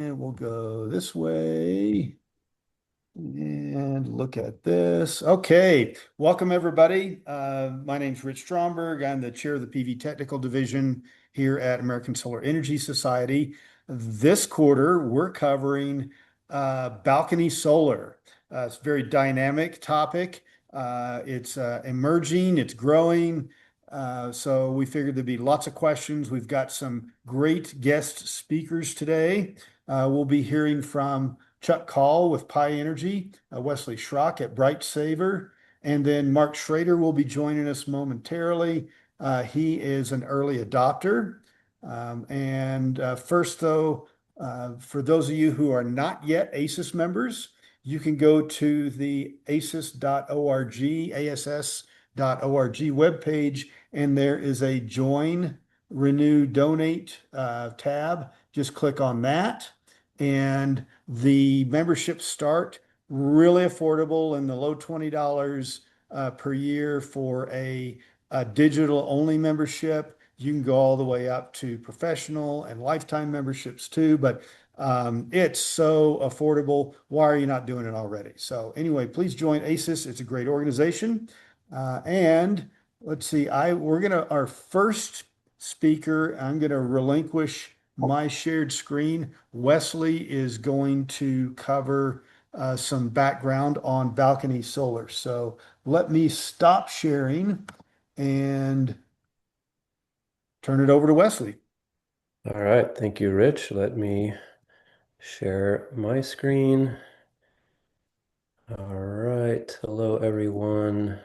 And we'll go this way and look at this. Okay, welcome everybody. My name's Rich Stromberg. I'm the chair of the PV Technical Division here at American Solar Energy Society. This quarter, we're covering balcony solar. It's a very dynamic topic. It's emerging, it's growing. So we figured there'd be lots of questions. We've got some great guest speakers today. We'll be hearing from Chuck Call with Pi Energy, Wesley Schrock at Bright Saver, and then Mark Schrader will be joining us momentarily. He is an early adopter. First, though, for those of you who are not yet ASUS members, you can go to the asus.org, ass.org webpage, and there is a Join, Renew, Donate tab. Just click on that. And the memberships start really affordable in the low $20 per year for a digital only membership. You can go all the way up to professional and lifetime memberships too, but it's so affordable. Why are you not doing it already? So anyway, please join ASUS. It's a great organization. And let's see, our first speaker, I'm gonna relinquish my shared screen. Wesley is going to cover some background on balcony solar. So let me stop sharing and turn it over to Wesley. All right, thank you, Rich. Let me share my screen. All right, hello everyone.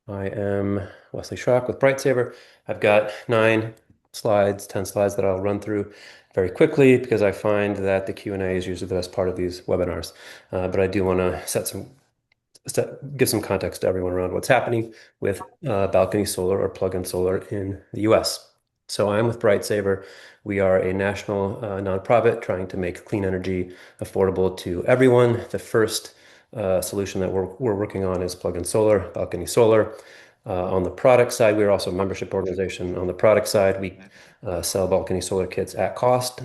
I am Wesley Schrock with Brightsaver. I've got 10 slides that I'll run through very quickly because I find that the Q&A is usually the best part of these webinars. But I do want to give some context to everyone around what's happening with balcony solar or plug-in solar in the US. So I'm with Brightsaver. We are a national nonprofit trying to make clean energy affordable to everyone. The first solution that we're working on is plug-in solar, balcony solar. On the product side, we're also a membership organization. On the product side, we sell balcony solar kits at cost,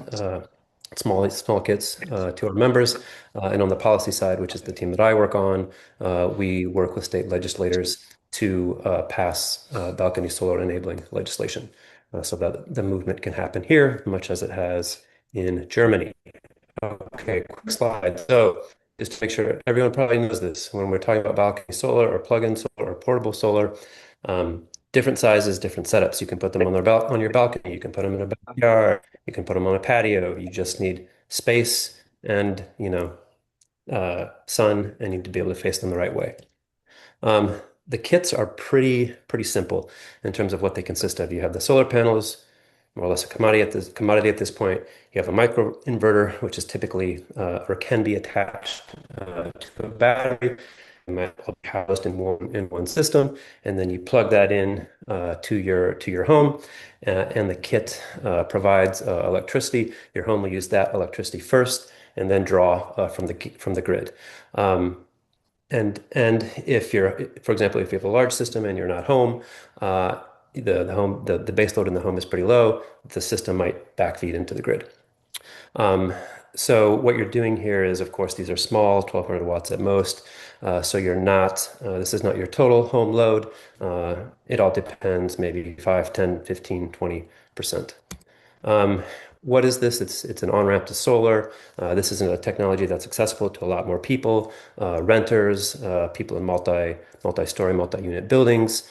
small kits to our members. And on the policy side, which is the team that I work on, we work with state legislators to pass balcony solar enabling legislation so that the movement can happen here, much as it has in Germany. Okay, quick slide. So just to make sure everyone probably knows this, when we're talking about balcony solar or plug-in solar or portable solar, different sizes, different setups. You can put them on your balcony. You can put them in a backyard. You can put them on a patio. You just need space and, sun, and you need to be able to face them the right way. The kits are pretty simple in terms of what they consist of. You have the solar panels, more or less a commodity at this point. You have a micro inverter, which is typically or can be attached to a battery. It might all be housed in one system, and then you plug that in to your home, and the kit provides electricity. Your home will use that electricity first, and then draw from the grid. And if you're, for example, if you have a large system and you're not home, the base load in the home is pretty low. The system might backfeed into the grid. So what you're doing here is, of course, these are small, 1200 watts at most. So this is not your total home load. It all depends, maybe 5, 10, 15, 20%. What is this? It's an on-ramp to solar. This is a technology that's accessible to a lot more people, renters, people in multi-story, multi-unit buildings,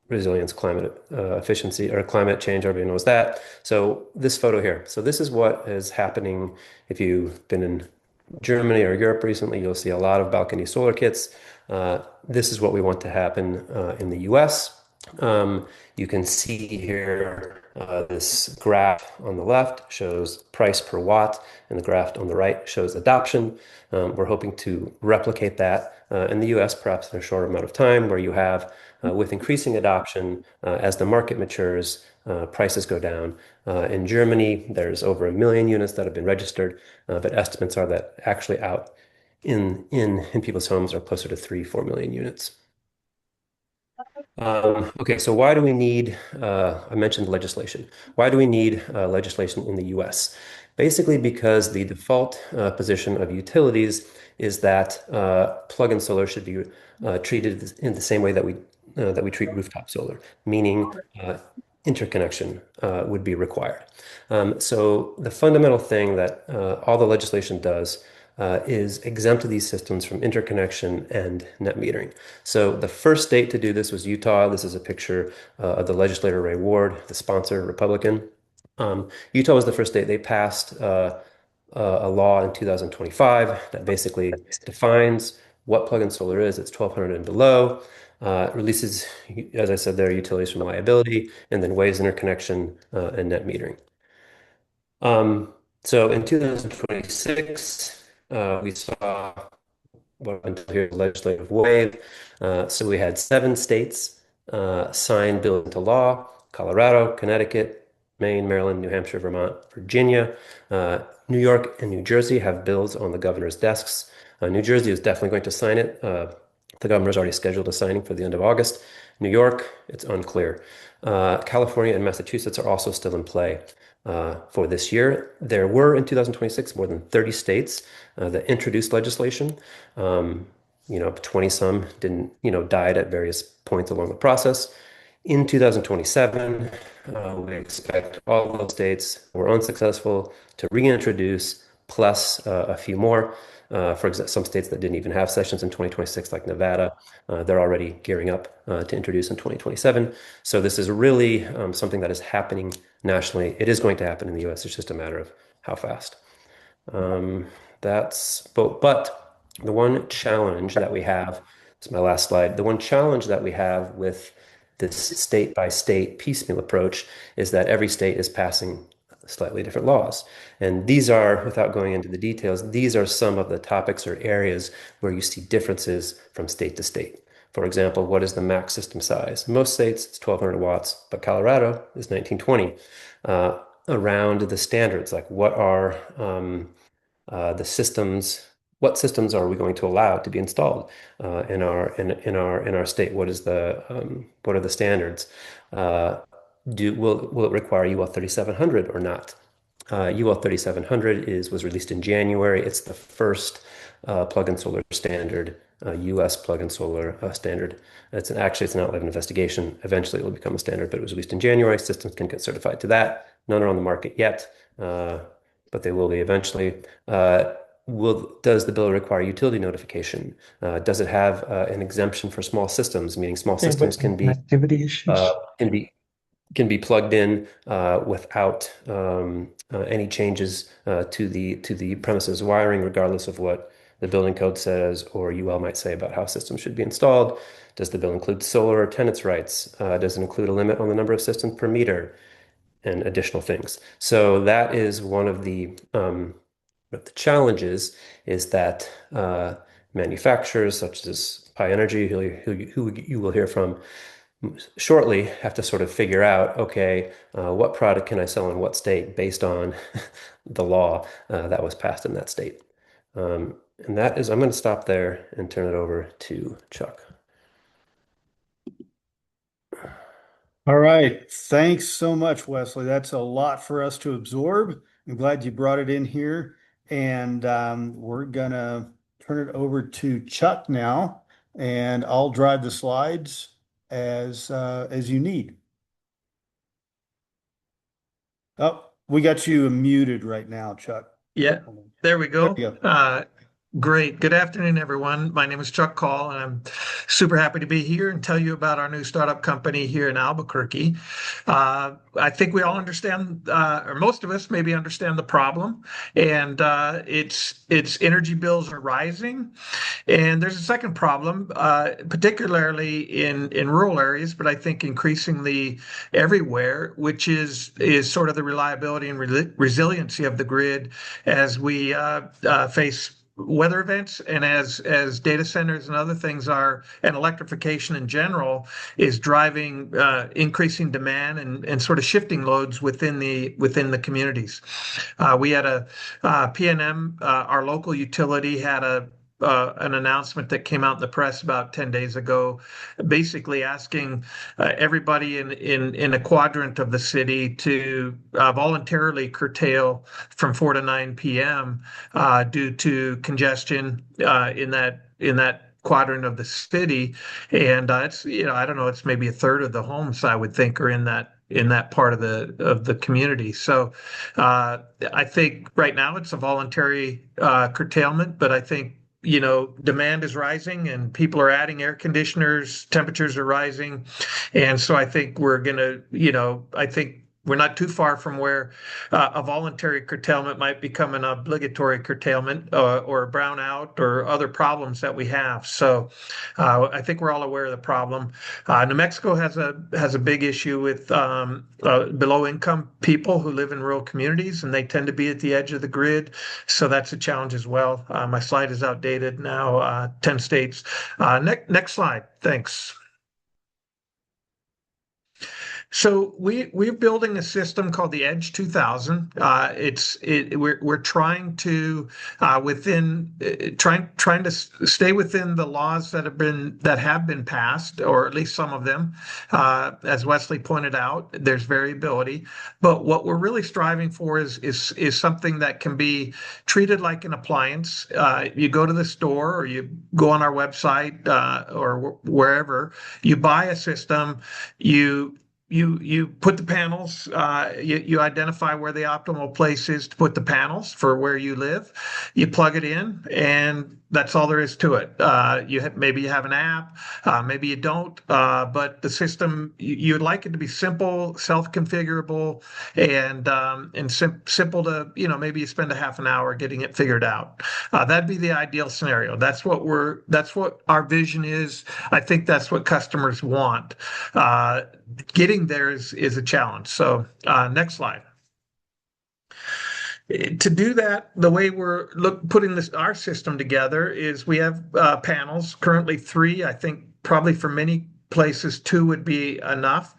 resilience, climate efficiency, or climate change. Everybody knows that. So this photo here. So this is what is happening. If you've been in Germany or Europe recently, you'll see a lot of balcony solar kits. This is what we want to happen in the US. You can see here this graph on the left shows price per watt, and the graph on the right shows adoption. We're hoping to replicate that in the US, perhaps in a shorter amount of time, where you have, with increasing adoption, as the market matures, prices go down. In Germany, there's over 1 million units that have been registered, but estimates are that actually out in people's homes are closer to 3, 4 million units. Okay, so why do we need, I mentioned legislation. Why do we need legislation in the US? Basically, because the default position of utilities is that plug-in solar should be treated in the same way that we treat rooftop solar, meaning interconnection would be required. So the fundamental thing that all the legislation does is exempt these systems from interconnection and net metering. So the first state to do this was Utah. This is a picture of the legislator Ray Ward, the sponsor, Republican. Utah was the first state. They passed a law in 2025 that basically defines what plug-in solar is. It's 1200 and below. Releases, as I said, their utilities from liability, and then waives interconnection and net metering. So in 2026, we saw what until here legislative wave. So we had 7 states sign bill into law: Colorado, Connecticut, Maine, Maryland, New Hampshire, Vermont, Virginia. New York and New Jersey have bills on the governor's desks. New Jersey is definitely going to sign it. The governor's already scheduled a signing for the end of August. New York, it's unclear. California and Massachusetts are also still in play for this year. There were in 2026 more than 30 states that introduced legislation. 20 some didn't, died at various points along the process. In 2027, we expect all of those states were unsuccessful to reintroduce, plus a few more. For example, some states that didn't even have sessions in 2026, like Nevada, they're already gearing up to introduce in 2027. So this is really something that is happening nationally. It is going to happen in the US. It's just a matter of how fast. Um, but the one challenge that we have, this is my last slide. The one challenge that we have with this state by state piecemeal approach is that every state is passing slightly different laws. And these are, without going into the details, these are some of the topics or areas where you see differences from state to state. For example, what is the max system size? Most states, it's 1200 watts, but Colorado is 1920. Around the standards, like what are the systems, what systems are we going to allow to be installed in our state? What are the standards? Will it require UL 3700 or not? UL 3700 was released in January. It's the first plug-in solar standard, US plug-in solar standard. It's an outlet of investigation. Eventually, it will become a standard, but it was released in January. Systems can get certified to that. None are on the market yet, but they will be eventually. Does the bill require utility notification? Does it have an exemption for small systems, meaning small systems Connectivity issues. can be can be plugged in without any changes to the premises wiring, regardless of what the building code says or UL might say about how systems should be installed. Does the bill include solar or tenants' rights? Does it include a limit on the number of systems per meter and additional things? So that is one of the challenges is that manufacturers such as Pi Energy, who you will hear from shortly, have to sort of figure out, okay, what product can I sell in what state based on the law that was passed in that state. And I'm going to stop there and turn it over to Chuck. All right. Thanks so much, Wesley. That's a lot for us to absorb. I'm glad you brought it in here. And we're going to turn it over to Chuck now, and I'll drive the slides as you need. Oh, we got you muted right now, Chuck. Yeah, there we There go. we go. Great. Good afternoon, everyone. My name is Chuck Call, and I'm super happy to be here and tell you about our new startup company here in Albuquerque. I think we all understand, or most of us maybe understand the problem, and it's energy bills are rising. And there's a second problem, particularly in rural areas, but I think increasingly everywhere, which is sort of the reliability and resiliency of the grid as we face weather events, and as data centers and other things are, and electrification in general is driving increasing demand and sort of shifting loads within the communities. We had a PNM, our local utility had an announcement that came out in the press about 10 days ago, basically asking everybody in a quadrant of the city to voluntarily curtail from 4 to 9 p.m. Due to congestion in that quadrant of the city. And it's, I don't know, it's maybe a third of the homes I would think are in that part of the community. So I think right now it's a voluntary curtailment, but I think demand is rising and people are adding air conditioners, temperatures are rising. And so I think I think we're not too far from where a voluntary curtailment might become an obligatory curtailment or a brownout or other problems that we have. So I think we're all aware of the problem. New Mexico has a big issue with below income people who live in rural communities, and they tend to be at the edge of the grid. So that's a challenge as well. My slide is outdated now. 10 states. Next slide. Thanks. So we're building a system called the Edge 2000. We're trying to trying to stay within the laws that have been passed, or at least some of them. As Wesley pointed out, there's variability, but what we're really striving for is something that can be treated like an appliance. You go to the store or you go on our website or wherever, you buy a system, you put the panels, you identify where the optimal place is to put the panels for where you live. You plug it in, and that's all there is to it. Maybe you have an app, maybe you don't, but the system, you'd like it to be simple, self-configurable, and simple to, maybe you spend a half an hour getting it figured out. That'd be the ideal scenario. That's what our vision is. I think that's what customers want. Getting there is a challenge. So next slide. To do that, the way we're putting our system together is we have panels, currently 3. I think probably for many places 2 would be enough.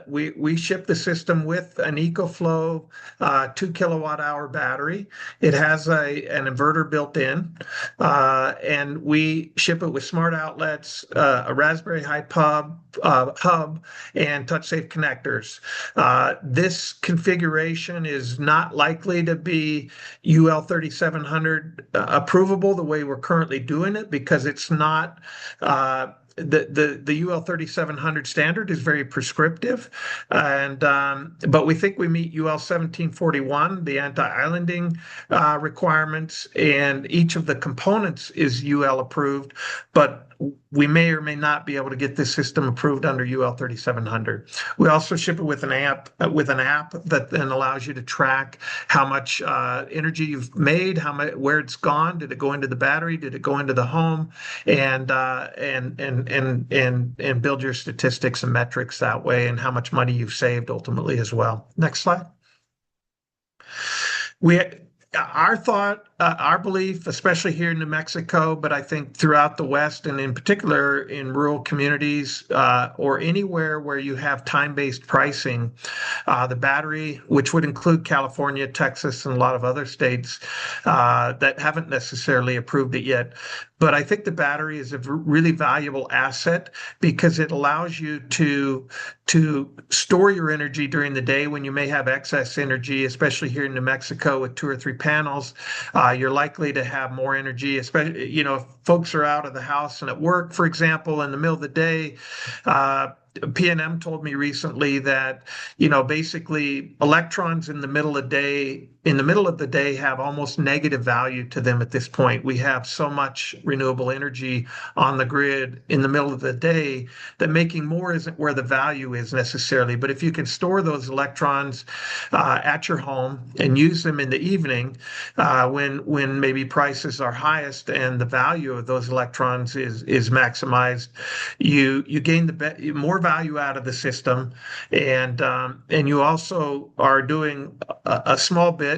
We ship the system with an EcoFlow 2 kilowatt hour battery. It has an inverter built in, and we ship it with smart outlets, a Raspberry hub, and touch-safe connectors. This configuration is not likely to be UL 3700 approvable the way we're currently doing it, because it's not the UL 3700 standard is very prescriptive, but we think we meet UL 1741, the anti-islanding requirements, and each of the components is UL approved, but we may or may not be able to get this system approved under UL 3700. We also ship it with an app that then allows you to track how much energy you've made, where it's gone. Did it go into the battery? Did it go into the home? And build your statistics and metrics that way, and how much money you've saved ultimately as well. Next slide. Our belief, especially here in New Mexico, but I think throughout the West, and in particular in rural communities or anywhere where you have time-based pricing, the battery, which would include California, Texas, and a lot of other states that haven't necessarily approved it yet. But I think the battery is a really valuable asset because it allows you to store your energy during the day when you may have excess energy, especially here in New Mexico with 2 or 3 panels. You're likely to have more energy, especially, if folks are out of the house and at work, for example, in the middle of the day. P&M told me recently that, basically electrons in the middle of the day have almost negative value to them at this point. We have so much renewable energy on the grid in the middle of the day that making more isn't where the value is necessarily. But if you can store those electrons at your home and use them in the evening when maybe prices are highest and the value of those electrons is maximized, you gain more value out of the system, and you also are doing a small bit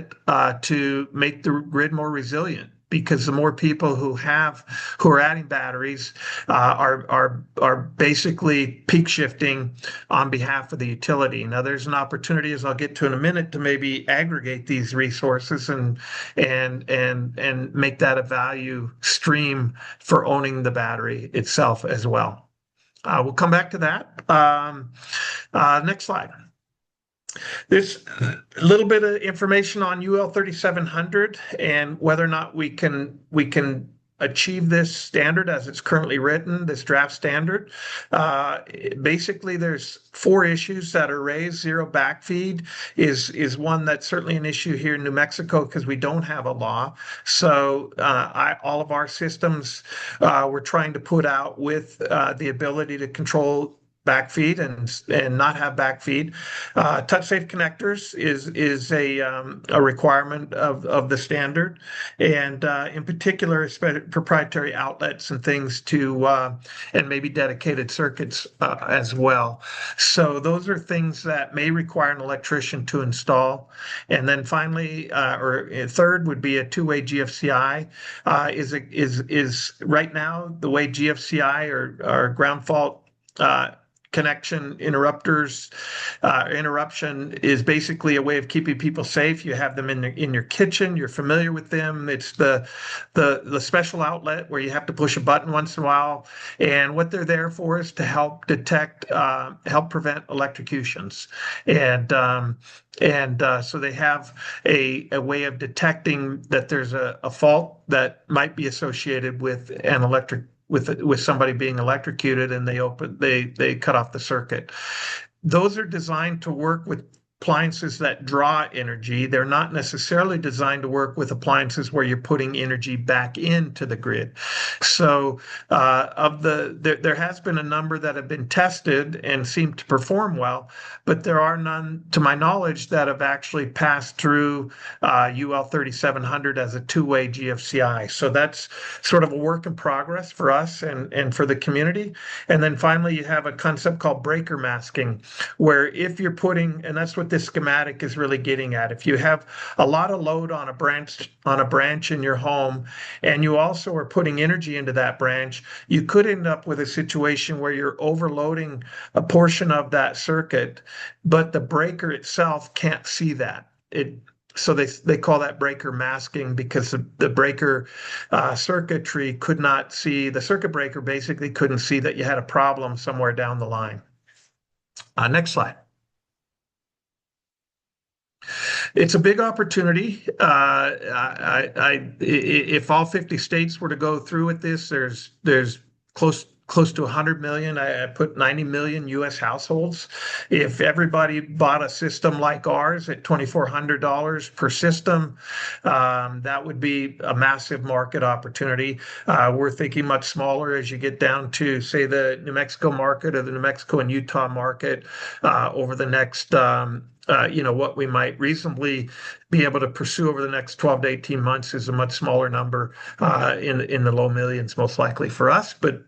to make the grid more resilient, because the more people who are adding batteries are basically peak shifting on behalf of the utility. Now, there's an opportunity, as I'll get to in a minute, to maybe aggregate these resources and make that a value stream for owning the battery itself as well. We'll come back to that. Next slide. There's a little bit of information on UL 3700 and whether or not we can achieve this standard as it's currently written, this draft standard. Basically, there's 4 issues that are raised. Zero backfeed is one that's certainly an issue here in New Mexico because we don't have a law. So all of our systems we're trying to put out with the ability to control backfeed and not have backfeed. Touch safe connectors is a requirement of the standard, and in particular proprietary outlets and things to and maybe dedicated circuits as well. So those are things that may require an electrician to install. And then finally, or third would be a two-way GFCI. Is right now the way GFCI or ground fault connection interruption is basically a way of keeping people safe. You have them in your kitchen. You're familiar with them. It's the special outlet where you have to push a button once in a while. And what they're there for is to help detect, help prevent electrocutions. And so they have a way of detecting that there's a fault that might be associated with an with somebody being electrocuted, and they cut off the circuit. Those are designed to work with appliances that draw energy. They're not necessarily designed to work with appliances where you're putting energy back into the grid. So there has been a number that have been tested and seem to perform well, but there are none, to my knowledge, that have actually passed through UL 3700 as a two-way GFCI. So that's sort of a work in progress for us and for the community. And then finally, you have a concept called breaker masking, where if you're putting, and that's what this schematic is really getting at. If you have a lot of load on a branch in your home, and you also are putting energy into that branch, you could end up with a situation where you're overloading a portion of that circuit, but the breaker itself can't see that. So they call that breaker masking, because the breaker circuitry could not see, the circuit breaker basically couldn't see that you had a problem somewhere down the line. Next slide. It's a big opportunity. If all 50 states were to go through with this, there's close to 100 million. I put 90 million U.S. households. If everybody bought a system like ours at $2,400 per system, that would be a massive market opportunity. We're thinking much smaller as you get down to, say, the New Mexico market or the New Mexico and Utah market over the next what we might reasonably be able to pursue over the next 12 to 18 months is a much smaller number in the low millions, most likely for us. But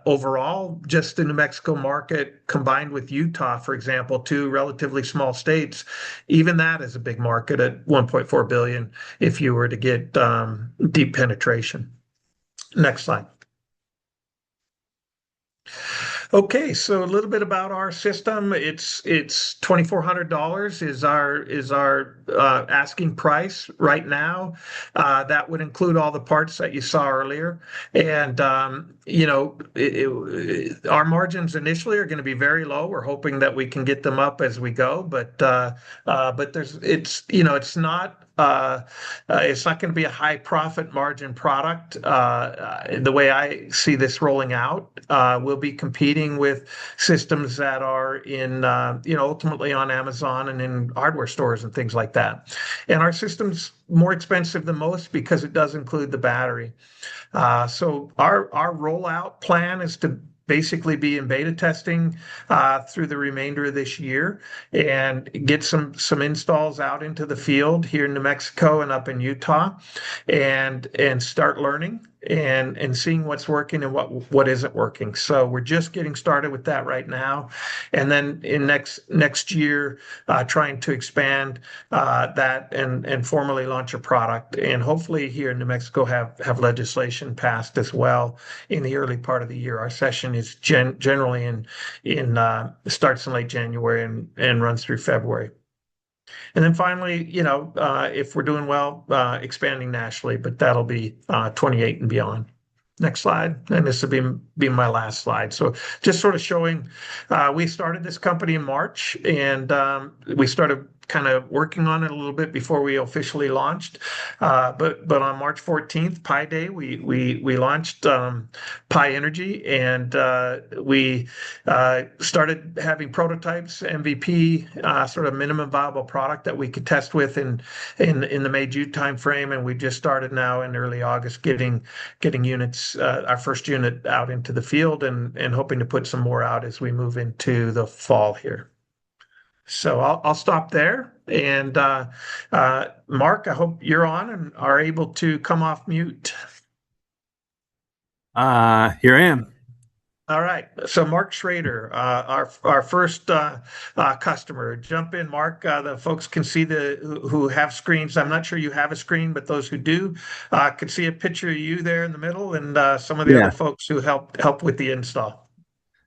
overall, just the New Mexico market combined with Utah, for example, two relatively small states, even that is a big market at 1.4 billion if you were to get deep penetration. Next slide. Okay, so a little bit about our system. It's $2,400 is our asking price right now. That would include all the parts that you saw earlier, and our margins initially are going to be very low. We're hoping that we can get them up as we go, but it's not going to be a high profit margin product. The way I see this rolling out, we'll be competing with systems that are in, ultimately on Amazon and in hardware stores and things like that. And our system's more expensive than most because it does include the battery. So our rollout plan is to basically be in beta testing through the remainder of this year and get some installs out into the field here in New Mexico and up in Utah and start learning and seeing what's working and what isn't working. So we're just getting started with that right now, and then in next year, trying to expand that and formally launch a product, and hopefully here in New Mexico have legislation passed as well in the early part of the year. Our session is generally in starts in late January and runs through February. And then finally, if we're doing well, expanding nationally, but that'll be 28 and beyond. Next slide. And this will be my last slide. So just sort of showing, we started this company in March, and we started kind of working on it a little bit before we officially launched. But on March 14th, Pi Day, we launched Pi Energy, and we started having prototypes, MVP, sort of minimum viable product that we could test with in the May-June timeframe, and we just started now in early August getting units, our first unit out into the field, and hoping to put some more out as we move into the fall here. So I'll stop there. And Mark, I hope you're on and are able to come off mute. Here I am. All right. So Mark Schrader, our first customer. Jump in, Mark. The folks can see who have screens. I'm not sure you have a screen, but those who do can see a picture of you there in the middle, and some of the other folks who help with the install.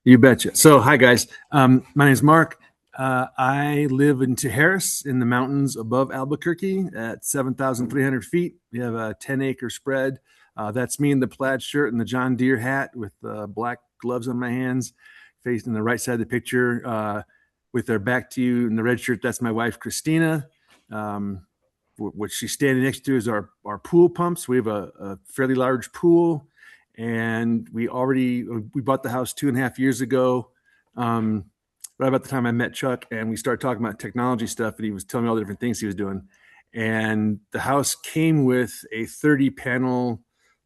You betcha. So hi guys. My name is Mark. I live in Tijeras in the mountains above Albuquerque at 7,300 feet. We have a 10-acre spread. That's me in the plaid shirt and the John Deere hat with black gloves on my hands, facing the right side of the picture with their back to you in the red shirt. That's my wife, Christina. What she's standing next to is our pool pumps. We have a fairly large pool, and we bought the house 2.5 years ago. Right about the time I met Chuck, and we started talking about technology stuff, and he was telling me all the different things he was doing. And the house came with a 30-panel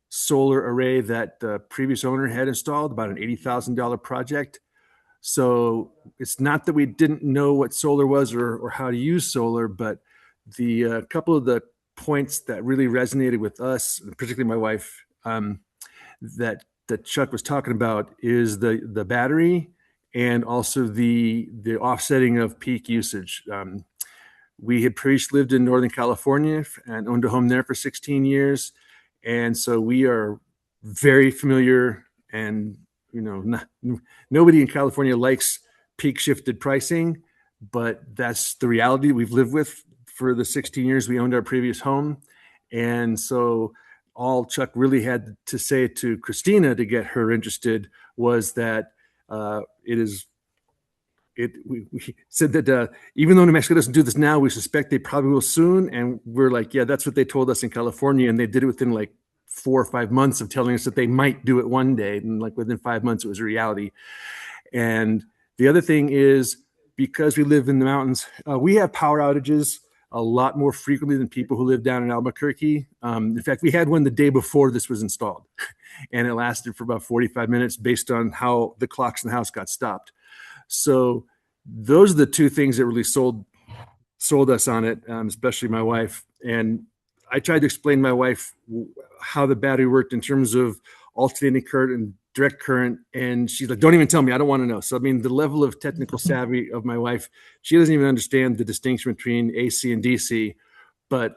solar array that the previous owner had installed, about an $80,000 project. So it's not that we didn't know what solar was or how to use solar, but the couple of the points that really resonated with us, particularly my wife, that Chuck was talking about is the battery, and also the offsetting of peak usage. We had previously lived in Northern California and owned a home there for 16 years. And so we are very familiar, and nobody in California likes peak shifted pricing, but that's the reality we've lived with for the 16 years we owned our previous home. And so all Chuck really had to say to Christina to get her interested was that we said that even though New Mexico doesn't do this now, we suspect they probably will soon. And we're like, yeah, that's what they told us in California. And they did it within like 4 or 5 months of telling us that they might do it one day. And like within 5 months, it was a reality. And the other thing is, because we live in the mountains, we have power outages a lot more frequently than people who live down in Albuquerque. In fact, we had one the day before this was installed, and it lasted for about 45 minutes based on how the clocks in the house got stopped. So those are the two things that really sold us on it, especially my wife. And I tried to explain to my wife how the battery worked in terms of alternating current and direct current. And she's like, don't even tell me, I don't want to know. So, I mean, the level of technical savvy of my wife, she doesn't even understand the distinction between AC and DC. But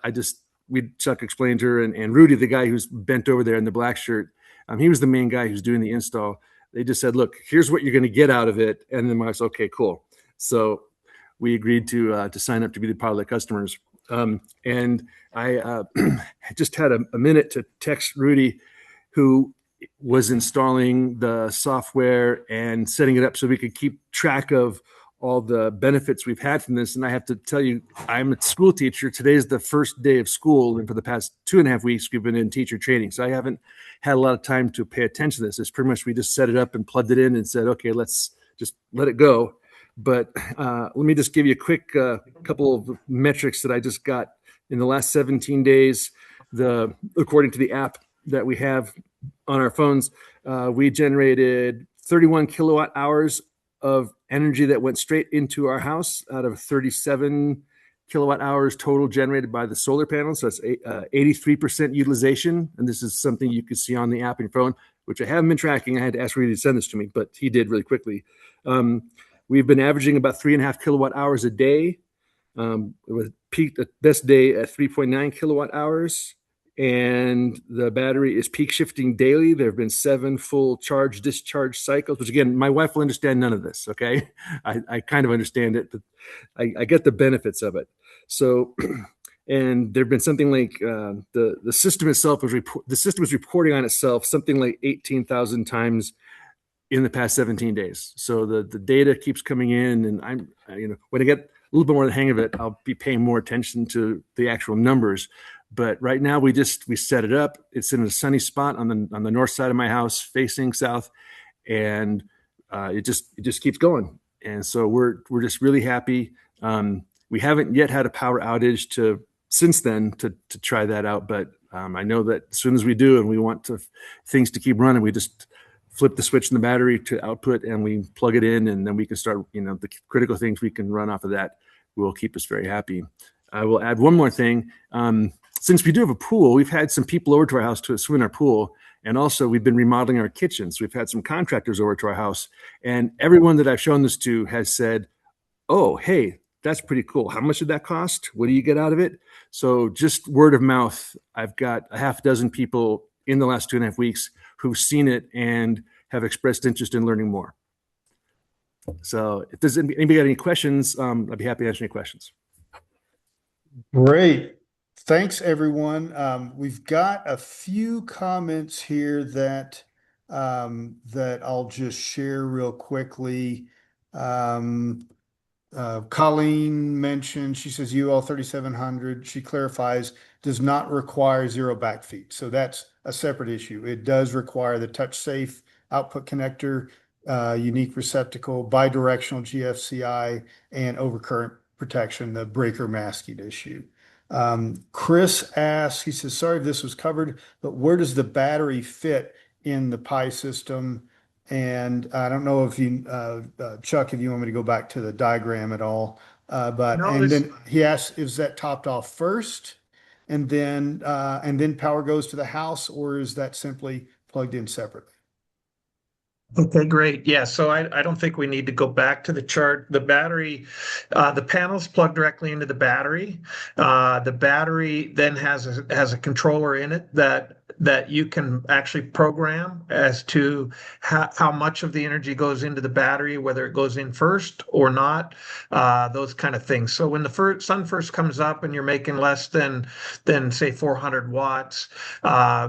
Chuck explained to her, and Rudy, the guy who's bent over there in the black shirt, he was the main guy who's doing the install. They just said, look, here's what you're going to get out of it. And then I was, okay, cool. So we agreed to sign up to be the pilot customers. And I just had a minute to text Rudy, who was installing the software and setting it up so we could keep track of all the benefits we've had from this. And I have to tell you, I'm a school teacher. Today's the first day of school. And for the past 2.5 weeks, we've been in teacher training. So I haven't had a lot of time to pay attention to this. It's pretty much, we just set it up and plugged it in and said, okay, let's just let it go. But let me just give you a quick couple of metrics that I just got in the last 17 days. According to the app that we have on our phones, we generated 31 kilowatt hours of energy that went straight into our house out of 37 kilowatt hours total generated by the solar panels. So that's 83% utilization. And this is something you can see on the app on your phone, which I haven't been tracking. I had to ask Rudy to send this to me, but he did really quickly. We've been averaging about 3.5 kilowatt hours a day. With peak the best day at 3.9 kilowatt hours. And the battery is peak shifting daily. There have been 7 full charge discharge cycles, which again, my wife will understand none of this. Okay. I kind of understand it, but I get the benefits of it. So, and there've been something like the system itself the system is reporting on itself something like 18,000 times in the past 17 days. So the data keeps coming in, and I'm when I get a little bit more of the hang of it, I'll be paying more attention to the actual numbers. But right now we set it up. It's in a sunny spot on the north side of my house, facing south, and it just keeps going. And so we're just really happy. We haven't yet had a power outage since then to try that out, but I know that as soon as we do, and we want things to keep running, we just flip the switch in the battery to output, and we plug it in, and then we can start. The critical things we can run off of that will keep us very happy. I will add one more thing. Since we do have a pool, we've had some people over to our house to swim in our pool. And also we've been remodeling our kitchens. We've had some contractors over to our house, and everyone that I've shown this to has said, "Oh, hey, that's pretty cool. How much did that cost? What do you get out of it?" So just word of mouth, I've got a half dozen people in the last 2.5 weeks who've seen it and have expressed interest in learning more. So if there's anybody got any questions, I'd be happy to answer any questions. Great. Thanks, everyone. We've got a few comments here that I'll just share real quickly. Colleen mentioned, she says UL 3700, she clarifies, does not require zero backfeed. So that's a separate issue. It does require the touch safe output connector, unique receptacle, bidirectional GFCI, and overcurrent protection, the breaker masking issue. Chris asks, he says, sorry if this was covered, but where does the battery fit in the Pi system? And I don't know if you, Chuck, if you want me to go back to the diagram at all, then he asks, is that topped off first, and then power goes to the house, or is that simply plugged in separately? Okay, great. Yeah, so I don't think we need to go back to the chart. The battery, the panels plug directly into the battery. The battery then has a controller in it that you can actually program as to how much of the energy goes into the battery, whether it goes in first or not, those kind of things. So when the sun first comes up and you're making less than say 400 watts,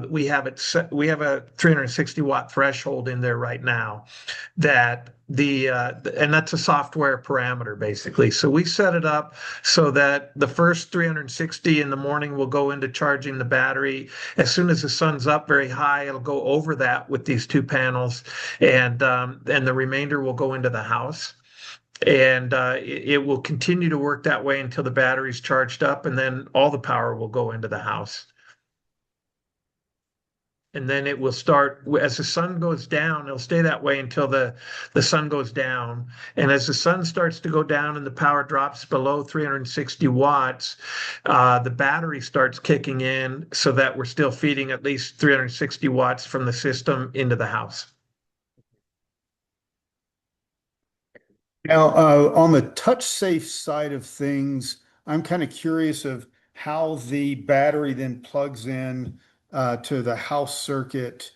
we have a 360 watt threshold in there right now that and that's a software parameter basically. So we set it up so that the first 360 in the morning will go into charging the battery. As soon as the sun's up very high, it'll go over that with these two panels, and the remainder will go into the house. And it will continue to work that way until the battery's charged up, and then all the power will go into the house. And then it will start as the sun goes down. It'll stay that way until the sun goes down. And as the sun starts to go down and the power drops below 360 watts, the battery starts kicking in so that we're still feeding at least 360 watts from the system into the house. Now, on the touch safe side of things, I'm kind of curious of how the battery then plugs in to the house circuit,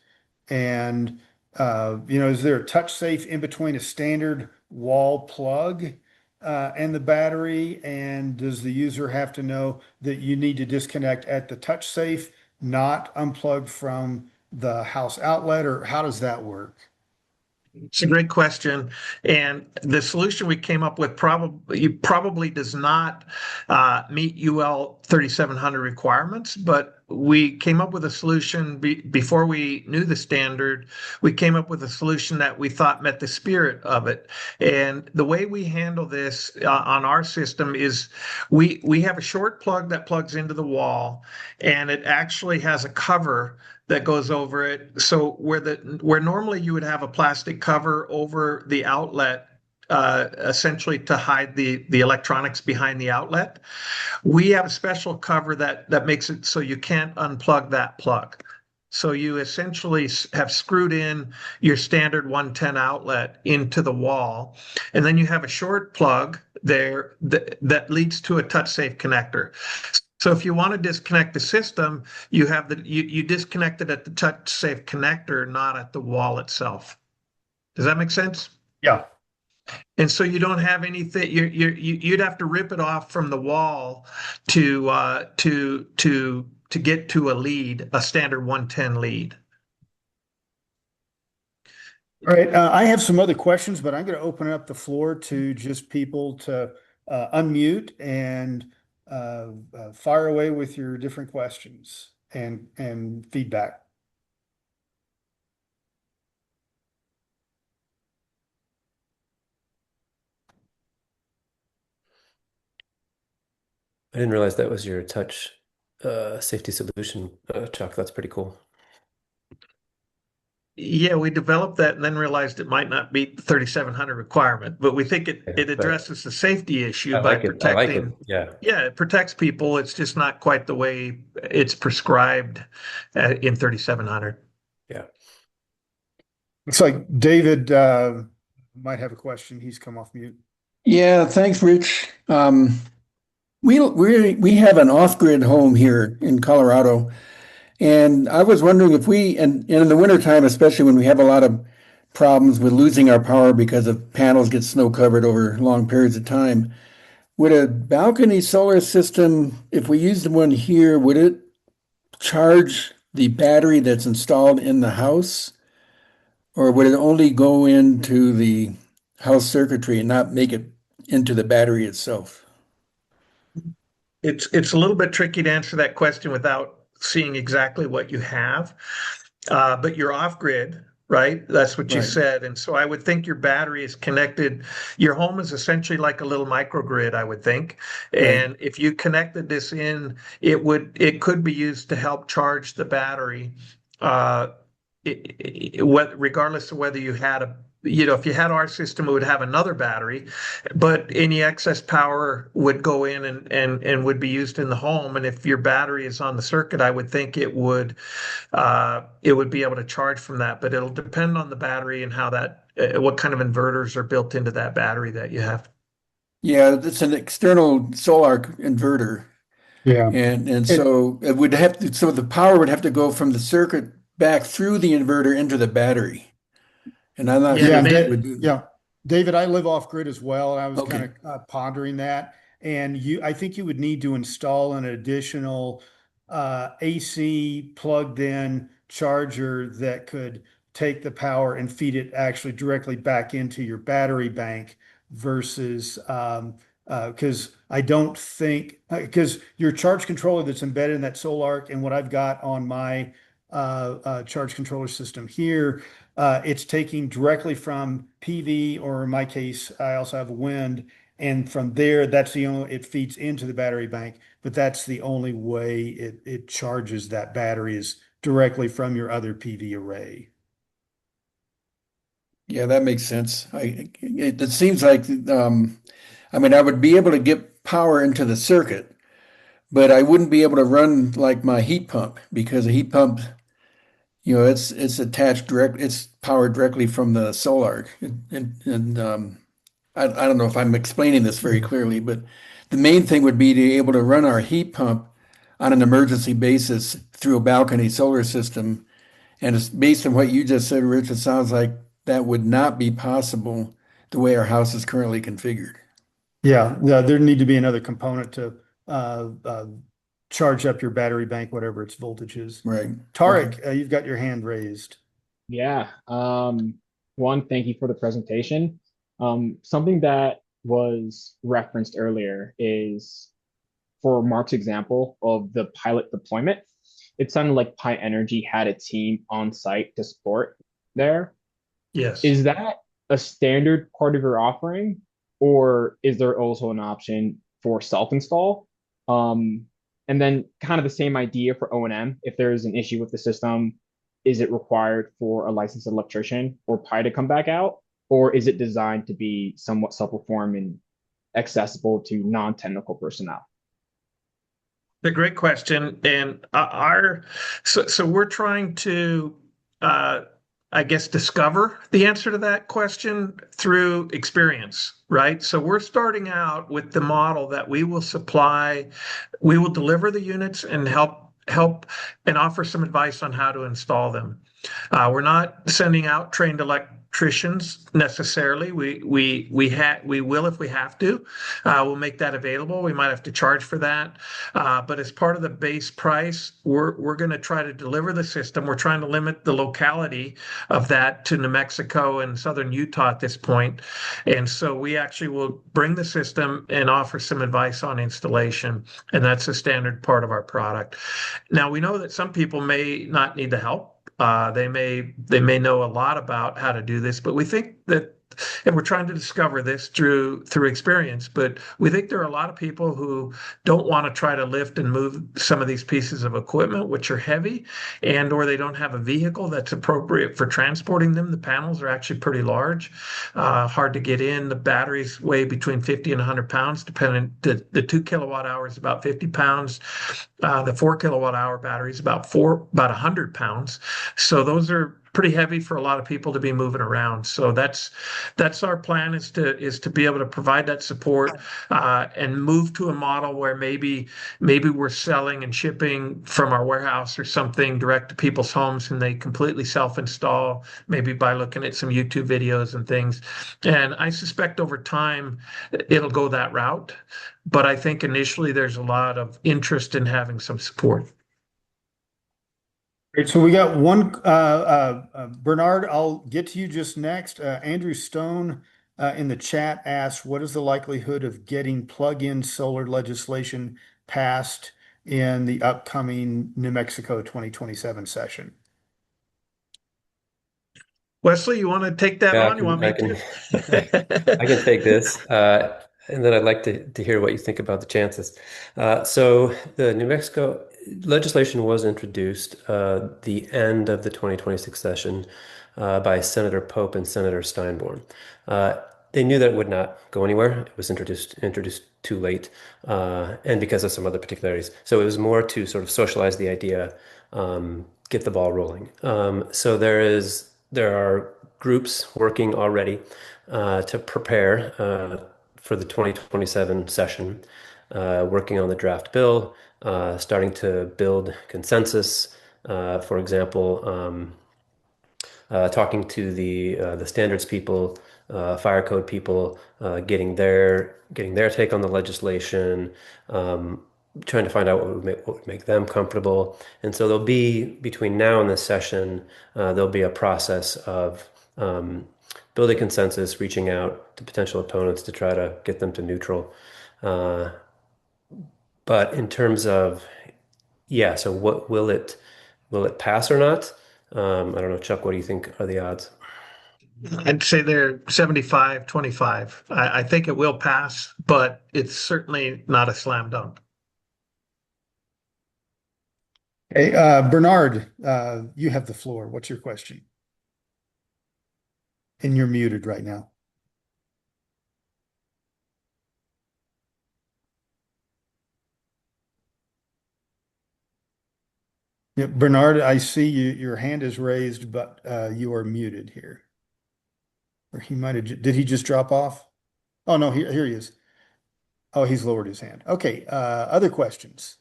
and is there a touch safe in between a standard wall plug and the battery? And does the user have to know that you need to disconnect at the touch safe, not unplug from the house outlet, or how does that work? It's a great question, and the solution we came up with probably does not meet UL 3700 requirements, but we came up with a solution before we knew the standard. We came up with a solution that we thought met the spirit of it. And the way we handle this on our system is we have a short plug that plugs into the wall, and it actually has a cover that goes over it. So where normally you would have a plastic cover over the outlet essentially to hide the electronics behind the outlet. We have a special cover that makes it so you can't unplug that plug. So you essentially have screwed in your standard 110 outlet into the wall, and then you have a short plug there that leads to a touch safe connector. So if you want to disconnect the system, you disconnect it at the touch safe connector, not at the wall itself. Does that make sense? Yeah. And so you don't have anything. You'd have to rip it off from the wall to get to a lead, a standard 110 lead. All right. I have some other questions, but I'm going to open up the floor to just people to unmute and fire away with your different questions and feedback. I didn't realize that was your touch safety solution, Chuck. That's pretty cool. Yeah, we developed that and then realized it might not meet the 3700 requirement, but we think it But addresses the safety issue I by like it. I like it. protecting. Yeah. Yeah, it protects people. It's just not quite the way it's prescribed in 3700. Yeah. Looks like David might have a question. He's come off mute. Yeah, thanks, Rich. We have an off-grid home here in Colorado, and I was wondering if and in the wintertime, especially when we have a lot of problems with losing our power because of panels get snow covered over long periods of time, would a balcony solar system, if we used one here, would it charge the battery that's installed in the house, or would it only go into the house circuitry and not make it into the battery itself? It's a little bit tricky to answer that question without seeing exactly what you have. But you're off grid, right? That's what you Right. said. And so I would think your battery is connected. Your home is essentially like a little microgrid, I would think. And if you connected this in, it could be used to help charge the battery, regardless of whether you had if you had our system, it would have another battery, but any excess power would go in and would be used in the home. And if your battery is on the circuit, I would think it would be able to charge from that. But it'll depend on the battery and how what kind of inverters are built into that battery that you have. Yeah, it's an external solar inverter. Yeah. And so it would have to, so the power would have to go from the circuit back through the inverter into the battery. And I'm not Yeah, sure Yeah, if it maybe- would do. yeah. David, I live off grid as well. And I was Okay. kind of pondering that. And I think you would need to install an additional AC plugged in charger that could take the power and feed it actually directly back into your battery bank versus because I don't think because your charge controller that's embedded in that Solarc and what I've got on my charge controller system here, it's taking directly from PV, or in my case, I also have wind, and from there, it feeds into the battery bank, but that's the only way it charges that battery is directly from your other PV array. Yeah, that makes sense. It seems like, I mean, I would be able to get power into the circuit, but I wouldn't be able to run like my heat pump because a heat pump, it's attached it's powered directly from the solar. I don't know if I'm explaining this very clearly, but the main thing would be to be able to run our heat pump on an emergency basis through a balcony solar system. And it's based on what you just said, Rich, it sounds like that would not be possible the way our house is currently configured. Yeah, there need to be another component to charge up your battery bank, whatever its voltage is. Right. Tarek, you've got your hand raised. Yeah. One, thank you for the presentation. Something that was referenced earlier is for Mark's example of the pilot deployment. It sounded like Pi Energy had a team on site to support there. Yes. Is that a standard part of your offering, or is there also an option for self-install? And then kind of the same idea for O&M. If there's an issue with the system, is it required for a licensed electrician or Pi to come back out? or is it designed to be somewhat self-perform and accessible to non-technical personnel? A great question, and so we're trying to, uh, I guess, discover the answer to that question through experience, right? So we're starting out with the model that we will supply, we will deliver the units and help and offer some advice on how to install them. We're not sending out trained electricians necessarily. We will if we have to. We'll make that available. We might have to charge for that, but as part of the base price, we're going to try to deliver the system. We're trying to limit the locality of that to New Mexico and southern Utah at this point, and so we actually will bring the system and offer some advice on installation, and that's a standard part of our product. Now we know that some people may not need the help. They may know a lot about how to do this, but we think that, and we're trying to discover this through experience, but we think there are a lot of people who don't want to try to lift and move some of these pieces of equipment, which are heavy, and or they don't have a vehicle that's appropriate for transporting them. The panels are actually pretty large, hard to get in. The batteries weigh between 50 and 100 pounds, depending. The 2 kilowatt hour is about 50 pounds. The 4 kilowatt hour battery is about 100 pounds. So those are pretty heavy for a lot of people to be moving around. So that's our plan, is to be able to provide that support, and move to a model where maybe we're selling and shipping from our warehouse or something direct to people's homes, and they completely self-install, maybe by looking at some YouTube videos and things. And I suspect over time it'll go that route, but I think initially there's a lot of interest in having some support. Great. So we got one, Bernard, I'll get to you just next. Andrew Stone in the chat asked, what is the likelihood of getting plug-in solar legislation passed in the upcoming New Mexico 2027 session? Wesley, you want to take that Yeah, on? You want me I can to? take this, and then I'd like to hear what you think about the chances. So the New Mexico legislation was introduced the end of the 2026 session by Senator Pope and Senator Steinborn. They knew that it would not go anywhere. It was introduced too late, and because of some other particularities. So it was more to sort of socialize the idea, get the ball rolling. So there are groups working already to prepare for the 2027 session, working on the draft bill, starting to build consensus. For example, talking to the standards people, fire code people, getting their take on the legislation, trying to find out what would make them comfortable. And so there'll be, between now and this session, there'll be a process of building consensus, reaching out to potential opponents to try to get them to neutral. But in terms of, yeah, so what will it pass or not? I don't know, Chuck, what do you think are the odds? I'd say they're 75-25. I think it will pass, but it's certainly not a slam dunk. Hey, Bernard, you have the floor. What's your question? And you're muted right now. Yeah, Bernard, I see your hand is raised, but you are muted here. Or he might have, did he just drop off? Oh, no, here he is. Oh, he's lowered his hand. Okay, other questions?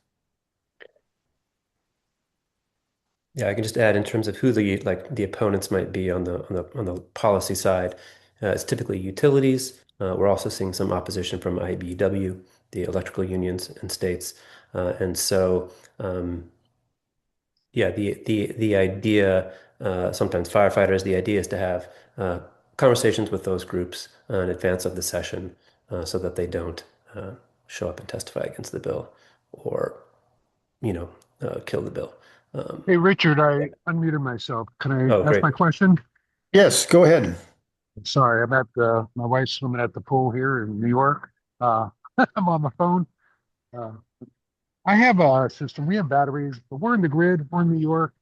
Yeah, I can just add in terms of who the opponents might be on the policy side. It's typically utilities. We're also seeing some opposition from IBEW, the electrical unions in states, and so yeah, the idea, sometimes firefighters. The idea is to have conversations with those groups in advance of the session, so that they don't show up and testify against the bill, or kill the bill. Hey, Richard, I unmuted myself. Can I Oh, ask great. my question? Yes, go ahead. Sorry, I'm at my wife's swimming at the pool here in New York. I'm on the phone. Uh, I have a system. We have batteries, but we're in the grid. We're in New York.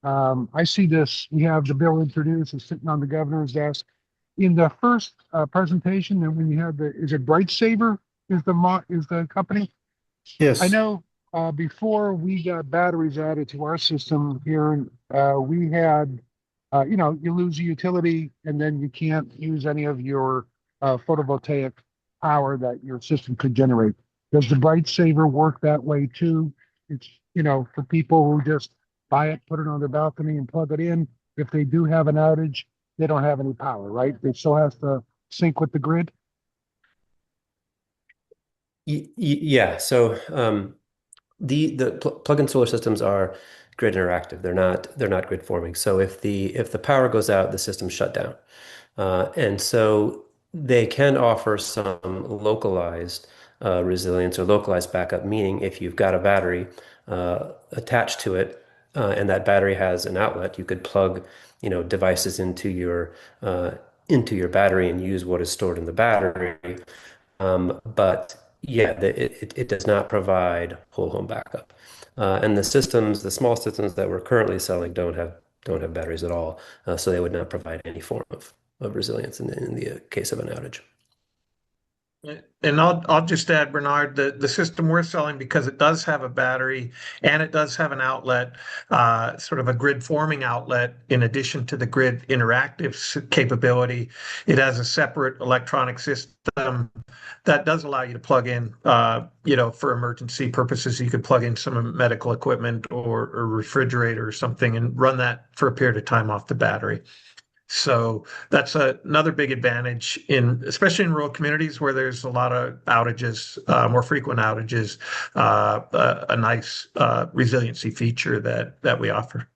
I see this. We have the bill introduced. It's sitting on the governor's desk. in the first presentation, and when you have is it Bright Saver is the company? I Yes. know before we got batteries added to our system here, we had, you lose a utility and then you can't use any of your photovoltaic power that your system could generate. Does the Bright Saver work that way too? It's, for people who just buy it, put it on their balcony and plug it in. If they do have an outage, they don't have any power, right? It still has to sync with the grid. Yeah. So the plug-in solar systems are grid interactive. They're not grid forming. So if the power goes out, the system's shut down. And so they can offer some localized resilience or localized backup, meaning if you've got a battery attached to it and that battery has an outlet, you could plug, devices into your battery and use what is stored in the battery. But yeah, it does not provide whole home backup. And the small systems that we're currently selling don't have batteries at all, so they would not provide any form of resilience in the case of an outage. And I'll just add, Bernard, the system we're selling, because it does have a battery and it does have an outlet, sort of a grid forming outlet, in addition to the grid interactive capability. It has a separate electronic system that does allow you to plug in, for emergency purposes. You could plug in some medical equipment or refrigerator or something and run that for a period of time off the battery. So that's another big advantage, especially in rural communities where there's a lot of outages, more frequent outages, a nice resiliency feature that we offer.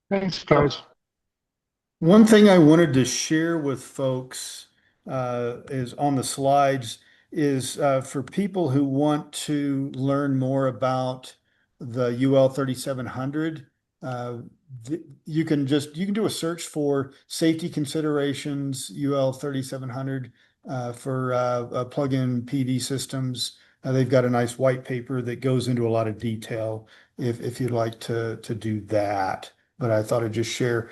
Thanks, guys. One thing I wanted to share with folks is on the slides is for people who want to learn more about the UL 3700. You can do a search for safety considerations UL 3700 for plug-in PV systems. They've got a nice white paper that goes into a lot of detail if you'd like to do that. But I thought I'd just share.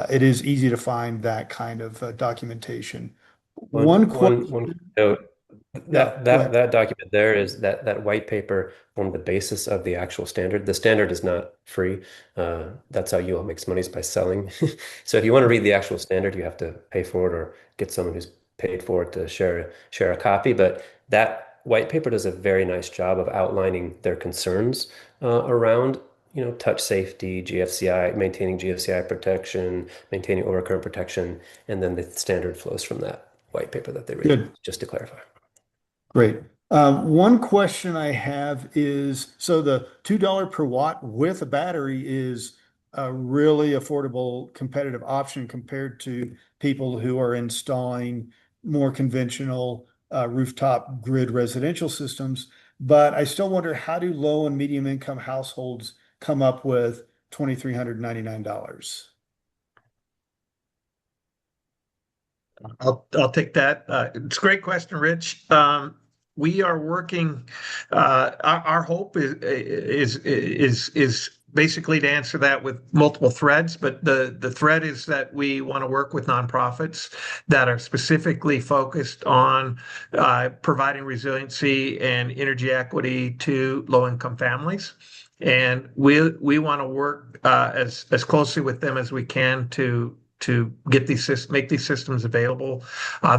It is easy to find that kind of documentation. One One question. note. Yeah, That go that ahead. that document there is that white paper formed the basis of the actual standard. The standard is not free. That's how UL makes money, is by selling. So if you want to read the actual standard, you have to pay for it or get someone who's paid for it to share a copy. But that white paper does a very nice job of outlining their concerns around, touch safety, GFCI, maintaining GFCI protection, maintaining overcurrent protection, and then the standard flows from that white paper that they read, Good. just to clarify. Great. One question I have is, so the $2 per watt with a battery is a really affordable competitive option compared to people who are installing more conventional rooftop grid residential systems. But I still wonder, how do low and medium income households come up with $2,399? I'll take that. It's a great question, Rich. We are working. Our hope is basically to answer that with multiple threads, but the thread is that we want to work with nonprofits that are specifically focused on providing resiliency and energy equity to low-income families. And we want to work as closely with them as we can to make these systems available.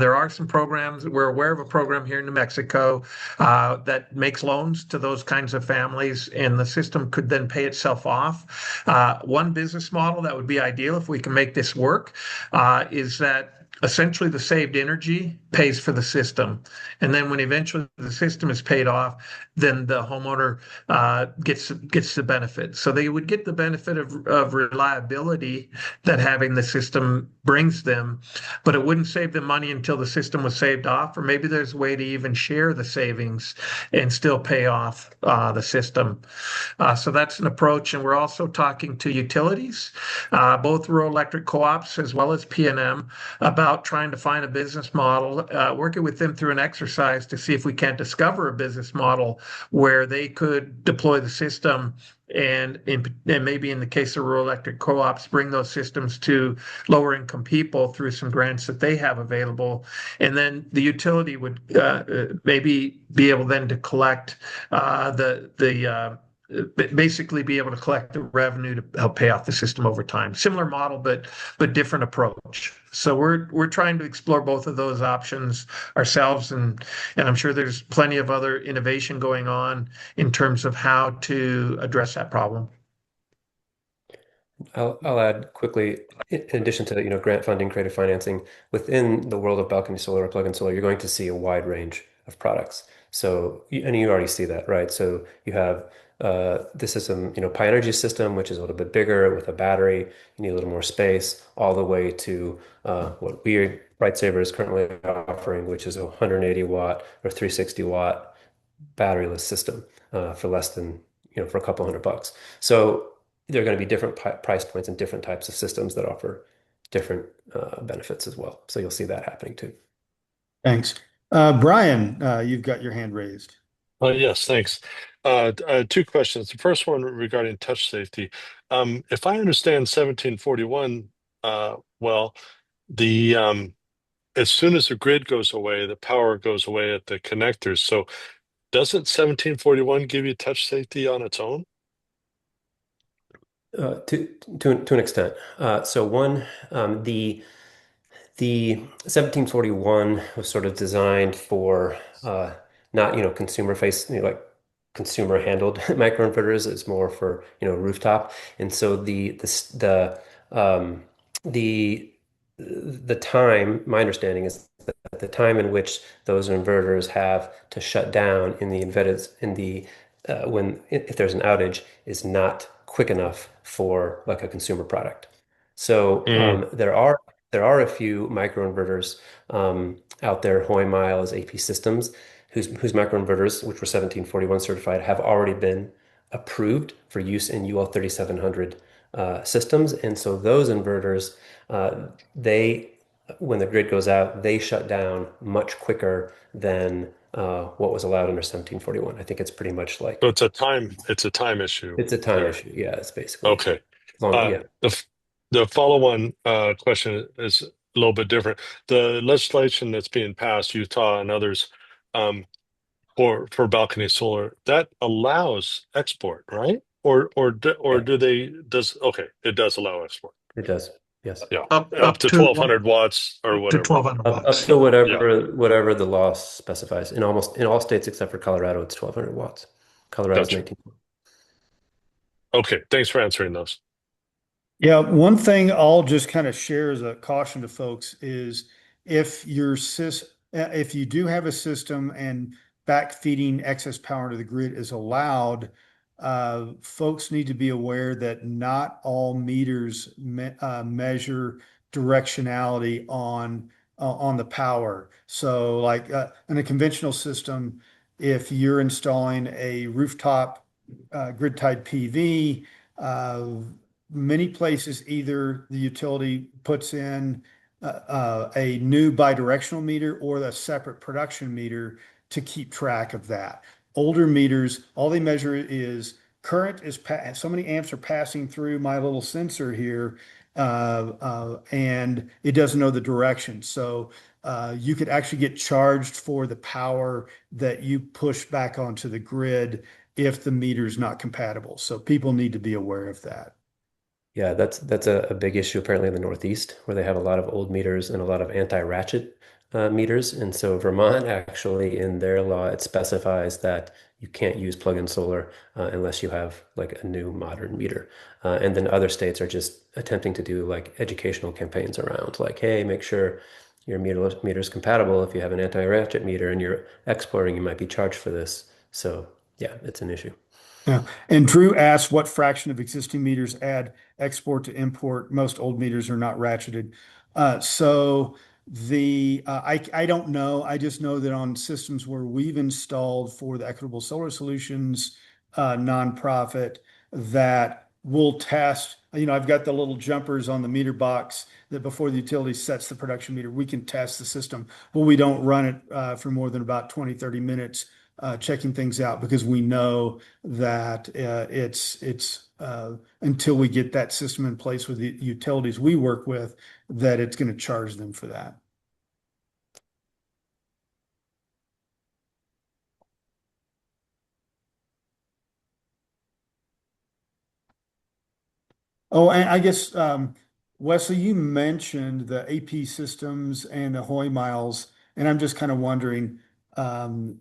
There are some programs. We're aware of a program here in New Mexico that makes loans to those kinds of families, and the system could then pay itself off. One business model that would be ideal if we can make this work is that essentially the saved energy pays for the system. And then when eventually the system is paid off, then the homeowner gets the benefit. So they would get the benefit of reliability that having the system brings them, but it wouldn't save them money until the system was saved off, or maybe there's a way to even share the savings and still pay off the system. So that's an approach. And we're also talking to utilities, both rural electric co-ops as well as P&M, about trying to find a business model, working with them through an exercise to see if we can't discover a business model where they could deploy the system and maybe in the case of rural electric co-ops, bring those systems to lower income people through some grants that they have available. And then the utility would maybe be able then to collect basically be able to collect the revenue to help pay off the system over time. Similar model, but different approach. So we're trying to explore both of those options ourselves, and I'm sure there's plenty of other innovation going on in terms of how to address that problem. I'll add quickly, in addition to, grant funding, creative financing, within the world of balcony solar or plug-in solar, you're going to see a wide range of products. So, and you already see that, right? So you have the system, PyEnergy system, which is a little bit bigger with a battery. You need a little more space, all the way to what RightSaver is currently offering, which is a 180 watt or 360 watt batteryless system for less than, for a couple $100. So there are going to be different price points and different types of systems that offer different benefits as well. So you'll see that happening too. Thanks. Brian, you've got your hand raised. Yes, thanks. Two questions. The first one regarding touch safety. If I understand 1741 well, the as soon as the grid goes away, the power goes away at the connectors. So doesn't 1741 give you touch safety on its own? To an extent. So one, the 1741 was sort of designed for not, consumer face, like consumer handled microinverters. It's more for, rooftop. And so um, the the time, my understanding is that the time in which those inverters have to shut down in the embedded in the when if there's an outage is not quick enough for like a consumer product. So there are a few microinverters out there, Hoy Miles, AP Systems, whose microinverters, which were 1741 certified, have already been approved for use in UL 3700 systems. And so those inverters, they, when the grid goes out, they shut down much quicker than what was allowed under 1741. I think it's pretty much like So it's a time issue. it's a time there. issue. Yeah, it's basically Okay. yeah. The follow-on question is a little bit different. The legislation that's being passed, Utah and others, for balcony solar, that allows export, right? Yeah, It does allow export. it does. Yes. Yeah. Up Up to to 1200 watts or up to whatever. 1,200 Up watts. to Yeah. whatever the law specifies. In all states except for Colorado, it's 1200 watts. Colorado's Gotcha. 19. Okay. Thanks for answering those. Yeah, one thing I'll just kind of share as a caution to folks is if if you do have a system and backfeeding excess power to the grid is allowed, folks need to be aware that not all meters measure directionality on the power. So, like in a conventional system, if you're installing a rooftop grid-tied PV, many places either the utility puts in a new bidirectional meter or a separate production meter to keep track of that. Older meters, all they measure is current is so many amps are passing through my little sensor here, and it doesn't know the direction. So you could actually get charged for the power that you push back onto the grid if the meter is not compatible. So people need to be aware of that. Yeah, that's a big issue apparently in the Northeast, where they have a lot of old meters and a lot of anti-ratchet meters. And so Vermont actually in their law, it specifies that you can't use plug-in solar unless you have like a new modern meter. And then other states are just attempting to do like educational campaigns around like, hey, make sure your meter is compatible. If you have an anti-ratchet meter and you're exporting, you might be charged for this. So yeah, it's an issue. Yeah. And Drew asked what fraction of existing meters add export to import. Most old meters are not ratcheted. So I don't know. I just know that on systems where we've installed for the Equitable Solar Solutions nonprofit, that we'll test. I've got the little jumpers on the meter box that before the utility sets the production meter, we can test the system, but we don't run it for more than about 20, 30 minutes checking things out because we know that it's until we get that system in place with the utilities we work with, that it's going to charge them for that. Oh, and I guess, Wesley, you mentioned the AP systems and the Hoy miles, and I'm just kind of wondering, can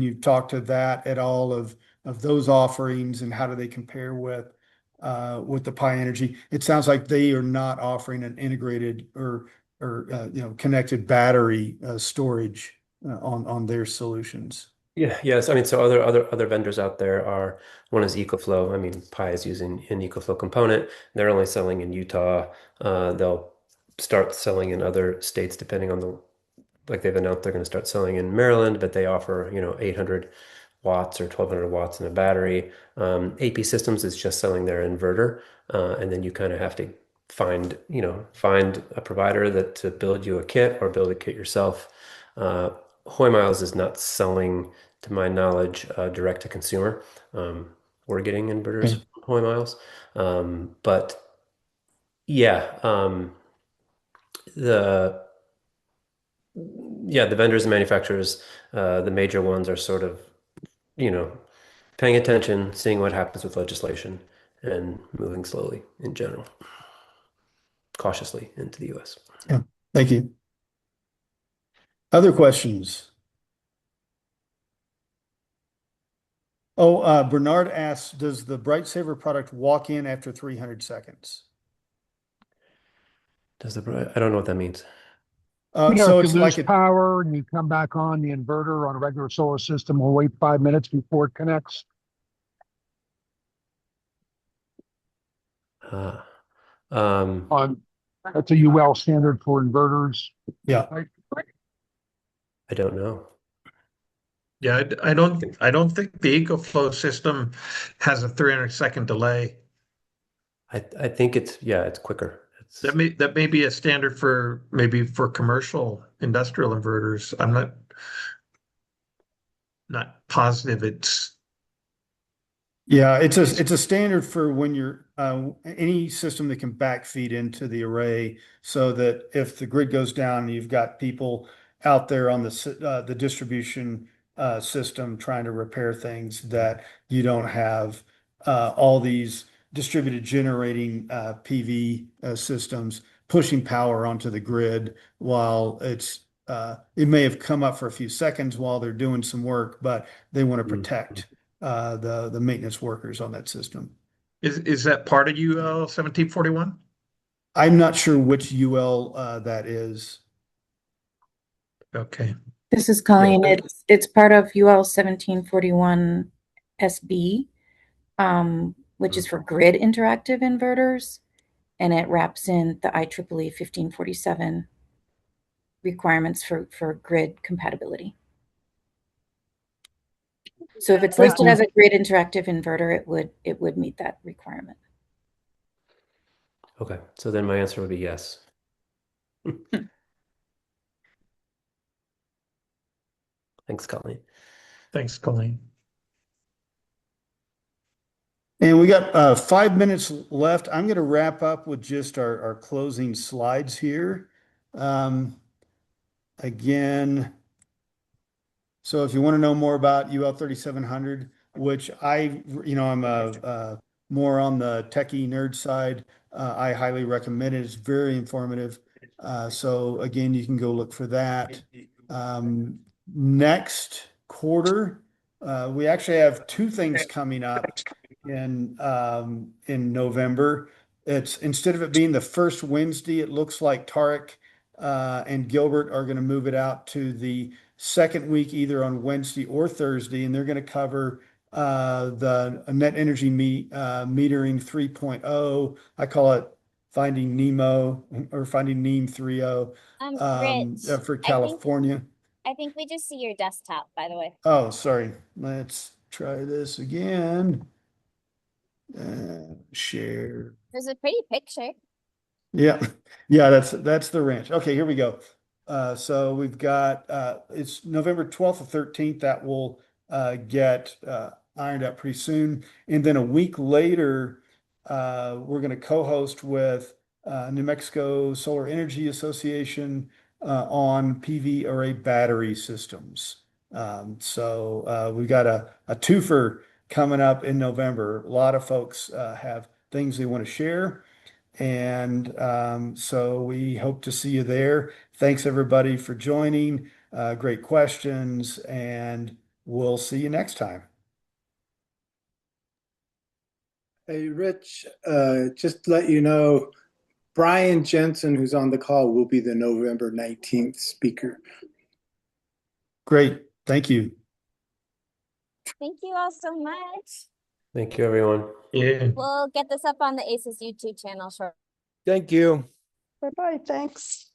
you talk to that at all of those offerings and how do they compare with the Pi Energy? It sounds like they are not offering an integrated or connected battery storage on their solutions. Yeah, yes. I mean, so other vendors out there are, one is EcoFlow. I mean, Pi is using an EcoFlow component. They're only selling in Utah. They'll start selling in other states depending on like they've announced they're going to start selling in Maryland, but they offer, 800 watts or 1200 watts in a battery. AP Systems is just selling their inverter, and then you kind of have to find a provider that to build you a kit or build a kit yourself. Hoy Miles is not selling, to my knowledge, direct to consumer. We're getting inverters Okay. from Hoy Miles, but yeah, the the vendors and manufacturers, the major ones are sort of, you know, paying attention, seeing what happens with legislation, and moving slowly in general, cautiously into the US. Yeah, thank you. Other questions? Oh, Bernard asks, does the Bright Saver product walk in after 300 seconds? I don't know what that means. So If you it's lose like power and you come back on the inverter on a regular solar system, we'll wait 5 minutes before it connects. Uh, um, That's a UL standard for inverters. yeah. I don't know. Yeah, I don't think the EcoFlow system has a 300-second delay. I think it's quicker. That may be a standard for maybe for commercial industrial inverters. I'm not positive it's Yeah, it's a standard for when you're any system that can backfeed into the array, so that if the grid goes down and you've got people out there on the distribution system trying to repair things, that you don't have all these distributed generating PV systems pushing power onto the grid while it may have come up for a few seconds while they're doing some work, but they want to protect the maintenance workers on that system. is that part of UL 1741? I'm not sure which UL that is. Okay. This is Colleen. It's part of UL 1741 SB, which is for grid interactive inverters, and it wraps in the IEEE 1547 requirements for grid compatibility. So if it's listed as a grid interactive inverter, it would meet that requirement. Okay, so then my answer would be yes. Thanks, Colleen. Thanks, Colleen. And we got 5 minutes left. I'm going to wrap up with just our closing slides here. Again, so if you want to know more about UL 3700, which I'm more on the techie nerd side, I highly recommend it. It's very informative. So again, you can go look for that. Next quarter, we actually have two things coming up in November. It's instead of it being the first Wednesday, it looks like Tarek and Gilbert are going to move it out to the second week, either on Wednesday or Thursday, and they're going to cover the net energy metering 3.0. I call it Finding Nemo or Finding Neem 3.0 Rich, for California. I think we just see your desktop, by the way. Oh, sorry. Let's try this again. Share. There's a pretty picture. Yeah, yeah, that's the ranch. Okay, here we go. So we've got, it's November 12th or 13th that will get ironed out pretty soon. And then a week later, we're going to co-host with New Mexico Solar Energy Association on PV array battery systems. So we've got a twofer coming up in November. A lot of folks have things they want to share. And so we hope to see you there. Thanks everybody for joining. Great questions, and we'll see you next time. Hey, Rich, just to let you know, Brian Jensen, who's on the call, will be the November 19th speaker. Great. Thank you. Thank you all so much. Thank you, everyone. Yeah. We'll get this up on the ACES YouTube channel shortly. Thank you. Bye-bye, thanks.